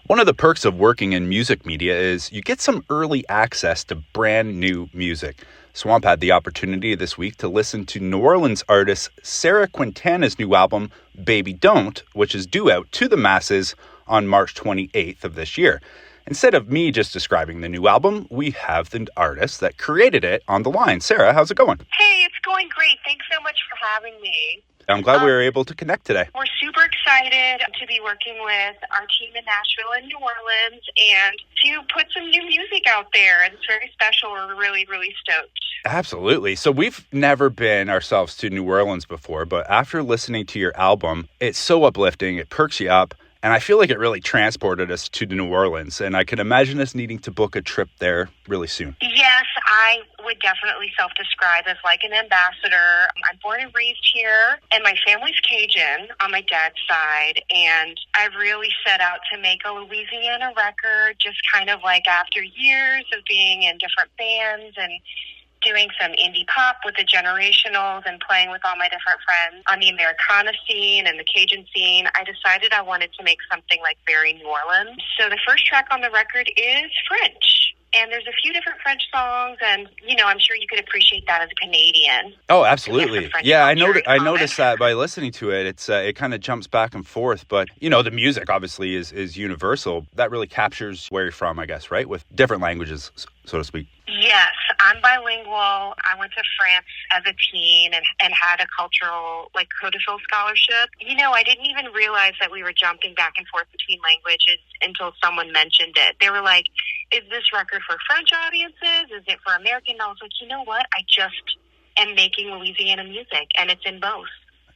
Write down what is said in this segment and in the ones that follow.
One of the perks of working in music media is you get some early access to brand new music. SWOMP had the opportunity this week to listen to New Orleans artist Sarah Quintana's new album, Baby Don't, which is due out to the masses on March 28th of this year. Instead of me just describing the new album, we have the artist that created it on the line. Sarah, how's it going? Hey, it's going great. Thanks so much for having me. I'm glad we were able to connect today. We're super excited to be working with our team in Nashville and New Orleans and to put some new music out there. And it's very special. We're really, really stoked. Absolutely. So we've never been ourselves to New Orleans before, but after listening to your album, it's so uplifting. It perks you up. And I feel like it really transported us to New Orleans. And I can imagine us needing to book a trip there really soon. Yes, I would definitely self-describe as like an ambassador. I'm born and raised here, and my family's Cajun on my dad's side. And I really set out to make a Louisiana record, just kind of like after years of being in different bands and doing some indie pop with the Generationals and playing with all my different friends on the Americana scene and the Cajun scene, I decided I wanted to make something like very New Orleans. So the first track on the record is French. And there's a few different French songs, and, I'm sure you could appreciate that as a Canadian. Oh, absolutely. Yeah, I noticed that by listening to it. It kind of jumps back and forth, but, the music obviously is universal. That really captures where you're from, I guess, right? With different languages, so to speak. Yes, I'm bilingual. I went to France as a teen and had a cultural, codicil scholarship. I didn't even realize that we were jumping back and forth between languages until someone mentioned it. They were like, is this record for French audiences? Is it for American? And I was like, you know what? I just am making Louisiana music, and it's in both.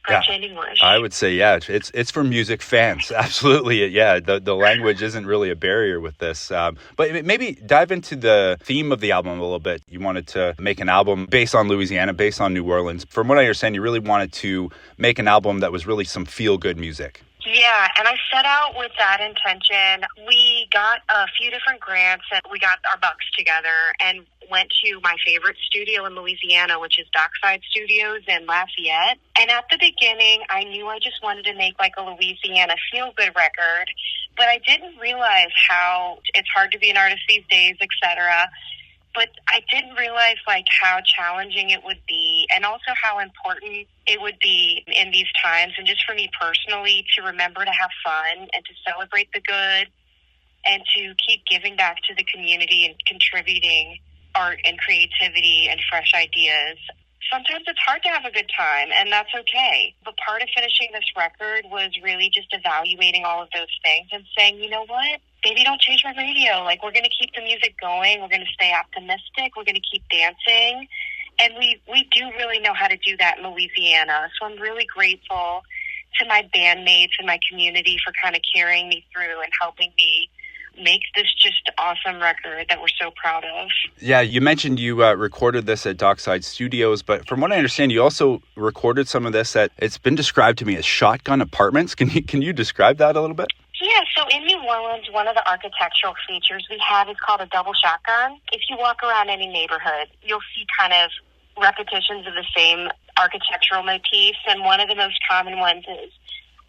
French and English. I would say, it's for music fans. Absolutely. Yeah, the language isn't really a barrier with this. But maybe dive into the theme of the album a little bit. You wanted to make an album based on Louisiana, based on New Orleans. From what I understand, you really wanted to make an album that was really some feel-good music. Yeah, and I set out with that intention. We got a few different grants, and we got our bucks together and went to my favorite studio in Louisiana, which is Dockside Studios in Lafayette. And at the beginning, I knew I just wanted to make like a Louisiana feel-good record, but I didn't realize how it's hard to be an artist these days, etc. But I didn't realize how challenging it would be, and also how important it would be in these times, and just for me personally to remember to have fun and to celebrate the good and to keep giving back to the community and contributing art and creativity and fresh ideas. Sometimes it's hard to have a good time, and that's okay. But part of finishing this record was really just evaluating all of those things and saying, you know what? Maybe don't change my radio. We're going to keep the music going. We're going to stay optimistic. We're going to keep dancing. And we do really know how to do that in Louisiana. So I'm really grateful to my bandmates and my community for kind of carrying me through and helping me make this just awesome record that we're so proud of. Yeah, you mentioned you recorded this at Dockside Studios, but from what I understand, you also recorded some of this it's been described to me as shotgun apartments. Can you describe that a little bit? Yeah, so in New Orleans, one of the architectural features we have is called a double shotgun. If you walk around any neighborhood, you'll see kind of repetitions of the same architectural motifs, and one of the most common ones is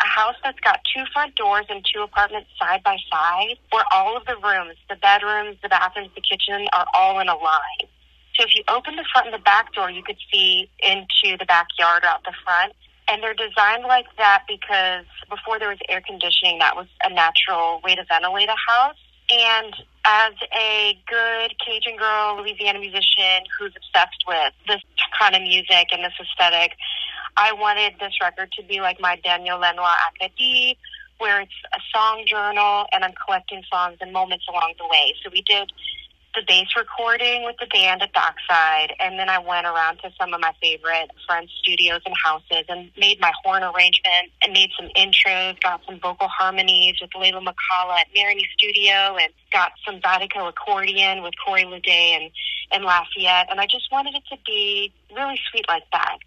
a house that's got two front doors and two apartments side by side, where all of the rooms, the bedrooms, the bathrooms, the kitchen, are all in a line. So if you open the front and the back door, you could see into the backyard out the front. And they're designed like that because before there was air conditioning, that was a natural way to ventilate a house. And as a good Cajun girl, Louisiana musician who's obsessed with this kind of music and this aesthetic, I wanted this record to be like my Daniel Lenoir Acadie, where it's a song journal and I'm collecting songs and moments along the way. So we did the bass recording with the band at Dockside, and then I went around to some of my favorite friends' studios and houses and made my horn arrangement and made some intros, got some vocal harmonies with Layla McCalla at Marigny Studio, and got some Zydeco accordion with Corey Leday and Lafayette. And I just wanted it to be really sweet like that.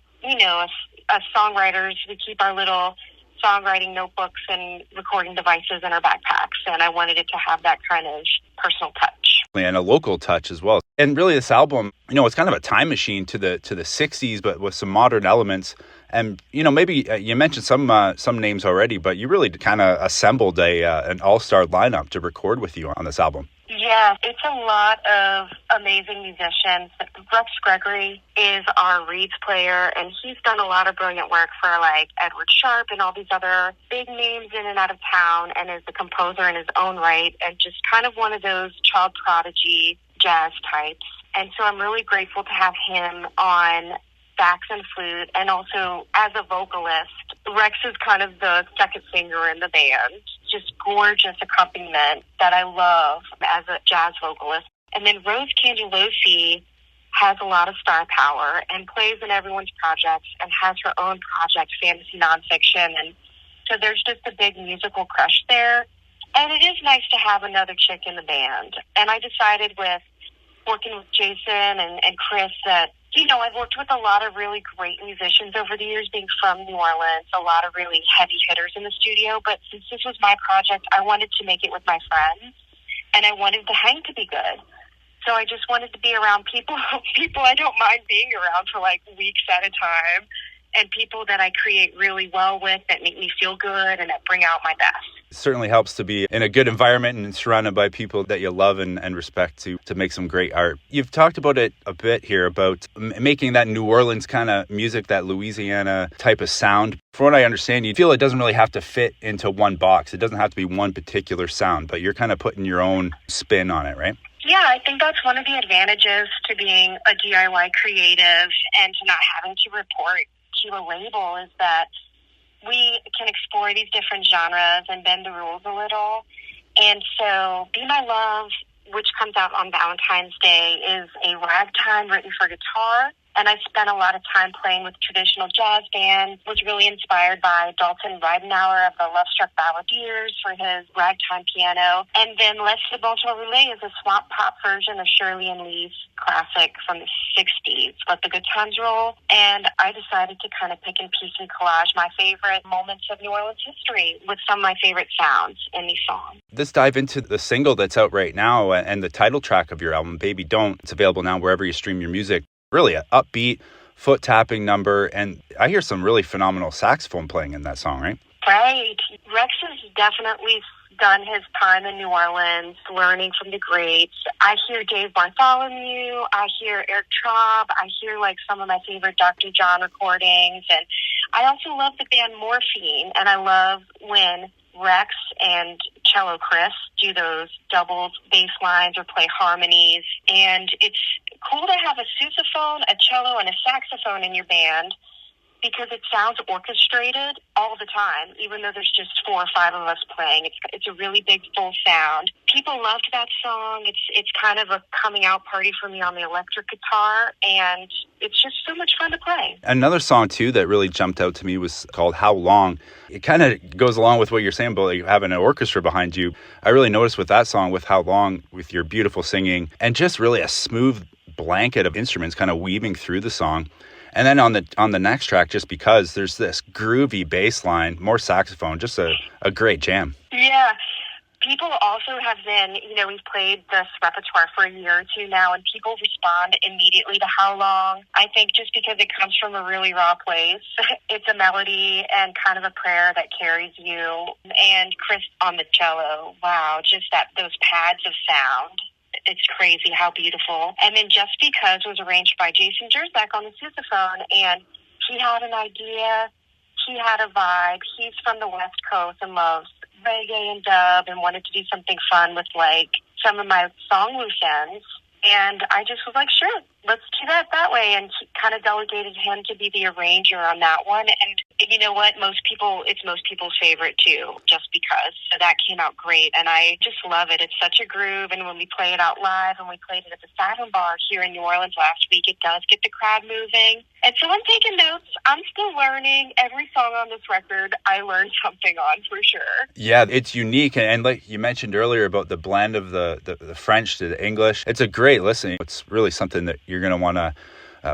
As songwriters, we keep our little songwriting notebooks and recording devices in our backpacks, and I wanted it to have that kind of personal touch. And a local touch as well. And really this album, it's kind of a time machine to the 60s, but with some modern elements. And, maybe you mentioned some names already, but you really kind of assembled an all-star lineup to record with you on this album. Yeah, it's a lot of amazing musicians. Rex Gregory is our reeds player, and he's done a lot of brilliant work for like Edward Sharpe and all these other big names in and out of town, and is a composer in his own right, and just kind of one of those child prodigy jazz types. And so I'm really grateful to have him on sax and flute, and also as a vocalist. Rex is kind of the second singer in the band. Just gorgeous accompaniment that I love as a jazz vocalist. And then Rose Cangelosi has a lot of star power and plays in everyone's projects and has her own project, Fantasy Nonfiction. And so there's just a big musical crush there. And it is nice to have another chick in the band. And I decided with working with Jason and Chris that, I've worked with a lot of really great musicians over the years, being from New Orleans, a lot of really heavy hitters in the studio. But since this was my project, I wanted to make it with my friends, and I wanted the hang to be good. So I just wanted to be around people I don't mind being around for like weeks at a time, and people that I create really well with, that make me feel good and that bring out my best. It certainly helps to be in a good environment and surrounded by people that you love and respect to make some great art. You've talked about it a bit here, about making that New Orleans kind of music, that Louisiana type of sound. From what I understand, you feel it doesn't really have to fit into one box. It doesn't have to be one particular sound, but you're kind of putting your own spin on it, right? Yeah, I think that's one of the advantages to being a DIY creative and to not having to report to a label, is that we can explore these different genres and bend the rules a little. And so Be My Love, which comes out on Valentine's Day, is a ragtime written for guitar. And I spent a lot of time playing with traditional jazz bands, was really inspired by Dalton Ridenauer of the Love Struck Balladeers for his ragtime piano. And then Les Le Bon Jour Roulé is a swamp pop version of Shirley and Lee's classic from the 60s, Let the Good Times Roll. And I decided to kind of pick and piece and collage my favorite moments of New Orleans history with some of my favorite sounds in these songs. Let's dive into the single that's out right now and the title track of your album, Baby Don't. It's available now wherever you stream your music. Really an upbeat, foot-tapping number, and I hear some really phenomenal saxophone playing in that song, right? Right. Rex has definitely done his time in New Orleans, learning from the greats. I hear Dave Bartholomew, I hear Eric Traub, I hear like some of my favorite Dr. John recordings, and I also love the band Morphine, and I love when Rex and Cello Chris do those doubles, bass lines, or play harmonies. And it's cool to have a sousaphone, a cello, and a saxophone in your band, because it sounds orchestrated all the time, even though there's just 4 or 5 of us playing. It's a really big, full sound. People loved that song. It's kind of a coming out party for me on the electric guitar, and it's just so much fun to play. Another song, too, that really jumped out to me was called How Long. It kind of goes along with what you're saying about like having an orchestra behind you. I really noticed with that song, with How Long, with your beautiful singing, and just really a smooth blanket of instruments kind of weaving through the song. And then on the next track, Just Because, there's this groovy bass line, more saxophone, just a great jam. Yeah. People also have been, we've played this repertoire for a year or two now, and people respond immediately to How Long. I think just because it comes from a really raw place. It's a melody and kind of a prayer that carries you. And Chris on the cello, wow, just those pads of sound. It's crazy how beautiful. And then Just Because was arranged by Jason Jerzak on the sousaphone, and he had an idea, he had a vibe. He's from the West Coast and loves reggae and dub and wanted to do something fun with like some of my song loose ends. And I just was like, sure, let's do that way. And kind of delegated him to be the arranger on that one. And you know what? It's most people's favorite too, Just Because. So that came out great. And I just love it. It's such a groove. And when we play it out live, and we played it at the Saturn Bar here in New Orleans last week, it does get the crowd moving. And so I'm taking notes. I'm still learning. Every song on this record, I learned something on for sure. Yeah, it's unique. And like you mentioned earlier about the blend of the French to the English, it's a great listen. It's really something that you're going to want to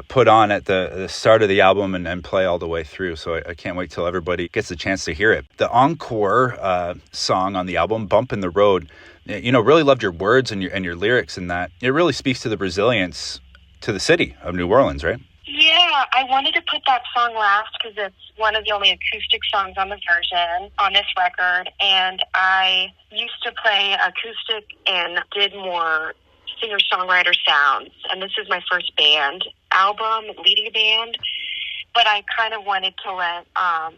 put on at the start of the album and play all the way through. So I can't wait till everybody gets a chance to hear it. The encore song on the album, Bump in the Road, really loved your words and your lyrics in that. It really speaks to the resilience to the city of New Orleans, right? Yeah, Yeah, I wanted to put that song last because it's one of the only acoustic songs on the version on this record. And I used to play acoustic and did more singer-songwriter sounds. And this is my first band album, leading a band. But I kind of wanted to let, I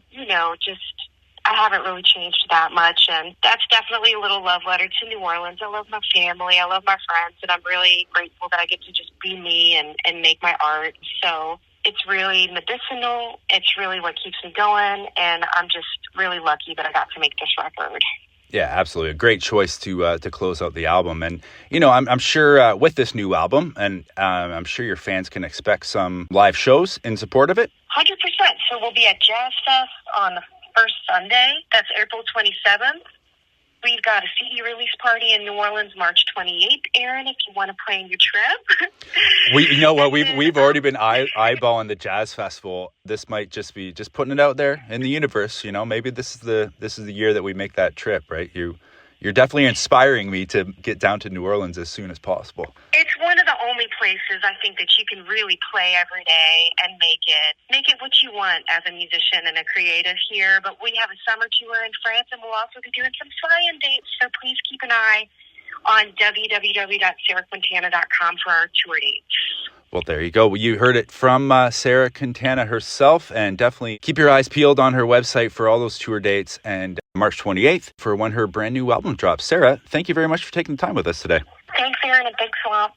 haven't really changed that much. And that's definitely a little love letter to New Orleans. I love my family. I love my friends. And I'm really grateful that I get to just be me and make my art. So it's really medicinal. It's really what keeps me going. And I'm just really lucky that I got to make this record. Yeah, absolutely. A great choice to close out the album. And, I'm sure with this new album, and I'm sure your fans can expect some live shows in support of it. 100%. So we'll be at Jazz Fest on the first Sunday. That's April 27th. We've got a CD release party in New Orleans, March 28th, Aaron, if you want to plan your trip. We've already been eyeballing the Jazz Festival. This might just be putting it out there in the universe. Maybe this is the year that we make that trip, right? You're definitely inspiring me to get down to New Orleans as soon as possible. It's one of the only places I think that you can really play every day and make it what you want as a musician and a creative here. But we have a summer tour in France, and we'll also be doing some fly-in dates. So please keep an eye on www.sarahquintana.com for our tour dates. Well, there you go. You heard it from Sarah Quintana herself, and definitely keep your eyes peeled on her website for all those tour dates and March 28th for when her brand new album drops. Sarah, thank you very much for taking the time with us today. Thanks, Aaron, and thanks, Swamp.